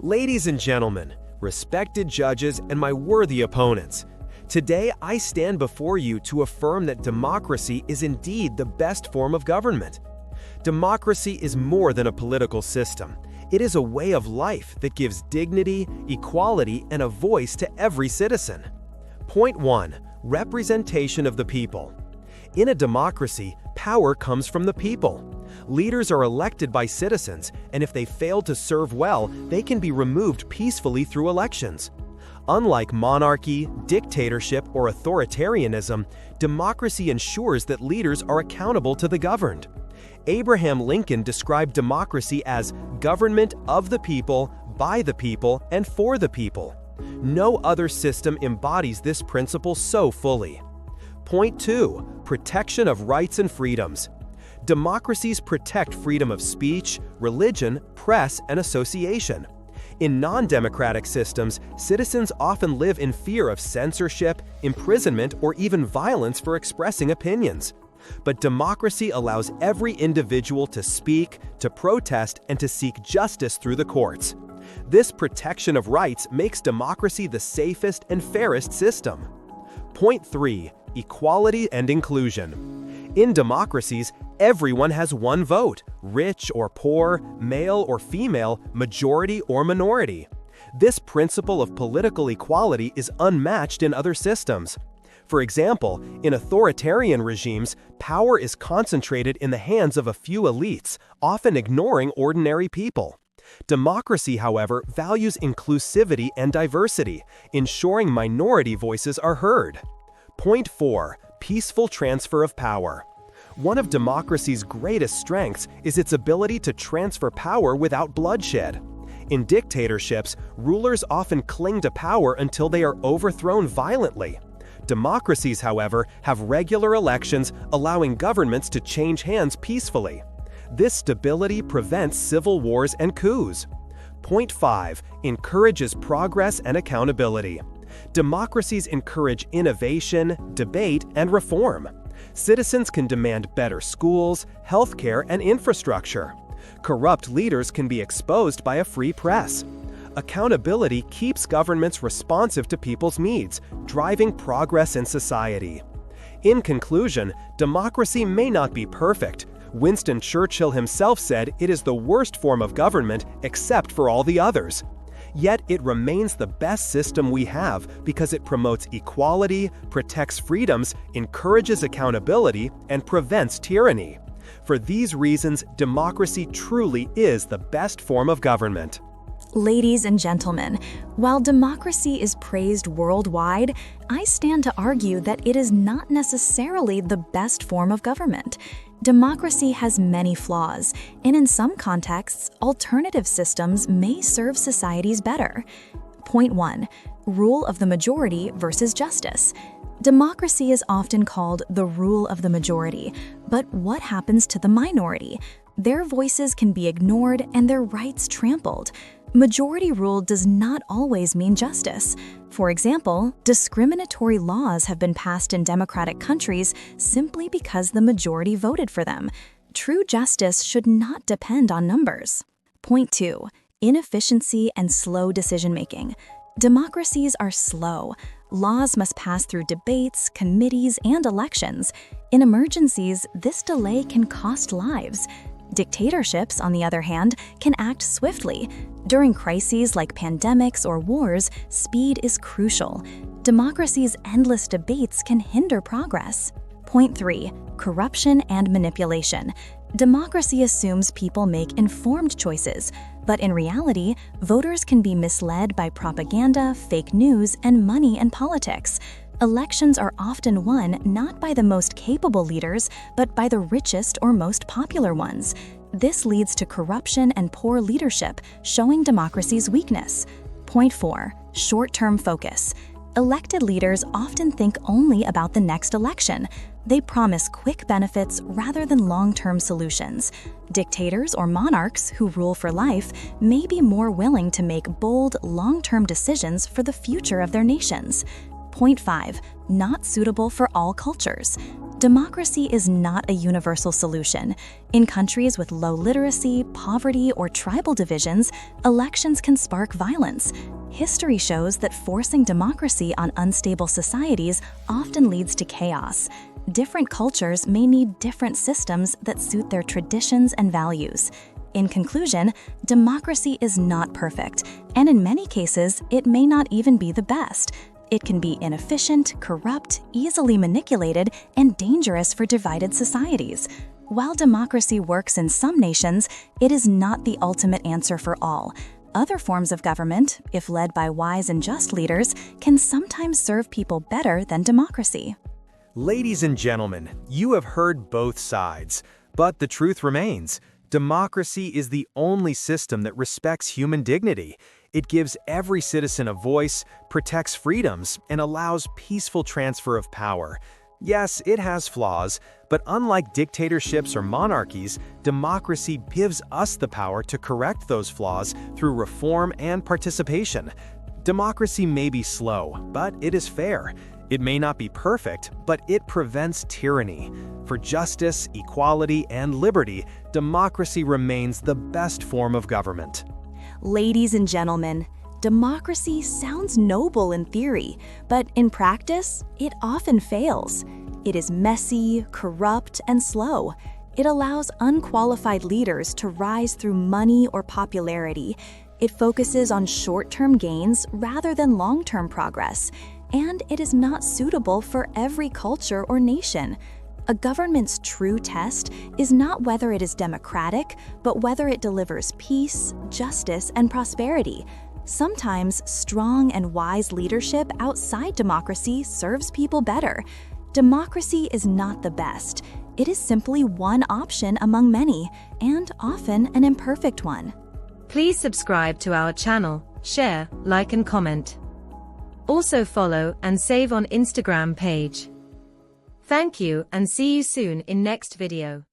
Ladies and gentlemen, respected judges, and my worthy opponents, today I stand before you to affirm that democracy is indeed the best form of government. Democracy is more than a political system. It is a way of life that gives dignity, equality, and a voice to every citizen. Point 1. Representation of the people. In a democracy, power comes from the people. Leaders are elected by citizens, and if they fail to serve well, they can be removed peacefully through elections. Unlike monarchy, dictatorship, or authoritarianism, democracy ensures that leaders are accountable to the governed. Abraham Lincoln described democracy as government of the people, by the people, and for the people. No other system embodies this principle so fully. Point 2. Protection of rights and freedoms. Democracies protect freedom of speech, religion, press, and association. In non-democratic systems, citizens often live in fear of censorship, imprisonment, or even violence for expressing opinions. But democracy allows every individual to speak, to protest, and to seek justice through the courts. This protection of rights makes democracy the safest and fairest system. Point 3. Equality and inclusion. In democracies, everyone has one vote, rich or poor, male or female, majority or minority. This principle of political equality is unmatched in other systems. For example, in authoritarian regimes, power is concentrated in the hands of a few elites, often ignoring ordinary people. Democracy, however, values inclusivity and diversity, ensuring minority voices are heard. Point 4. Peaceful transfer of power. One of democracy's greatest strengths is its ability to transfer power without bloodshed. In dictatorships, rulers often cling to power until they are overthrown violently. Democracies, however, have regular elections, allowing governments to change hands peacefully. This stability prevents civil wars and coups. Point 5. Encourages progress and accountability. Democracies encourage innovation, debate, and reform. Citizens can demand better schools, healthcare, and infrastructure. Corrupt leaders can be exposed by a free press. Accountability keeps governments responsive to people's needs, driving progress in society. In conclusion, democracy may not be perfect. Winston Churchill himself said it is the worst form of government except for all the others. Yet it remains the best system we have because it promotes equality, protects freedoms, encourages accountability, and prevents tyranny. For these reasons, democracy truly is the best form of government. Ladies and gentlemen, while democracy is praised worldwide, I stand to argue that it is not necessarily the best form of government. Democracy has many flaws, and in some contexts, alternative systems may serve societies better. Point 1. Rule of the majority versus justice. Democracy is often called the rule of the majority, but what happens to the minority? Their voices can be ignored and their rights trampled. Majority rule does not always mean justice. For example, discriminatory laws have been passed in democratic countries simply because the majority voted for them. True justice should not depend on numbers. Point 2. Inefficiency and slow decision-making. Democracies are slow. Laws must pass through debates, committees, and elections. In emergencies, this delay can cost lives. Dictatorships, on the other hand, can act swiftly. During crises like pandemics or wars, speed is crucial. Democracy's endless debates can hinder progress. Point 3. Corruption and manipulation. Democracy assumes people make informed choices, but in reality, voters can be misled by propaganda, fake news, and money and politics. Elections are often won not by the most capable leaders, but by the richest or most popular ones. This leads to corruption and poor leadership, showing democracy's weakness. Point 4. Short-term focus. Elected leaders often think only about the next election. They promise quick benefits rather than long-term solutions. Dictators or monarchs who rule for life may be more willing to make bold, long-term decisions for the future of their nations. Point 5. Not suitable for all cultures. Democracy is not a universal solution. In countries with low literacy, poverty, or tribal divisions, elections can spark violence. History shows that forcing democracy on unstable societies often leads to chaos. Different cultures may need different systems that suit their traditions and values. In conclusion, democracy is not perfect, and in many cases, it may not even be the best. It can be inefficient, corrupt, easily manipulated, and dangerous for divided societies. While democracy works in some nations, it is not the ultimate answer for all. Other forms of government, if led by wise and just leaders, can sometimes serve people better than democracy. Ladies and gentlemen, you have heard both sides, but the truth remains. Democracy is the only system that respects human dignity. It gives every citizen a voice, protects freedoms, and allows peaceful transfer of power. Yes, it has flaws, but unlike dictatorships or monarchies, democracy gives us the power to correct those flaws through reform and participation. Democracy may be slow, but it is fair. It may not be perfect, but it prevents tyranny. For justice, equality, and liberty, democracy remains the best form of government. Ladies and gentlemen, democracy sounds noble in theory, but in practice, it often fails. It is messy, corrupt, and slow. It allows unqualified leaders to rise through money or popularity. It focuses on short-term gains rather than long-term progress. And it is not suitable for every culture or nation. A government's true test is not whether it is democratic, but whether it delivers peace, justice, and prosperity. Sometimes strong and wise leadership outside democracy serves people better. Democracy is not the best. It is simply one option among many, and often an imperfect one. Please subscribe to our channel, share, like and comment. Also follow and save on Instagram page. Thank you and see you soon in next video.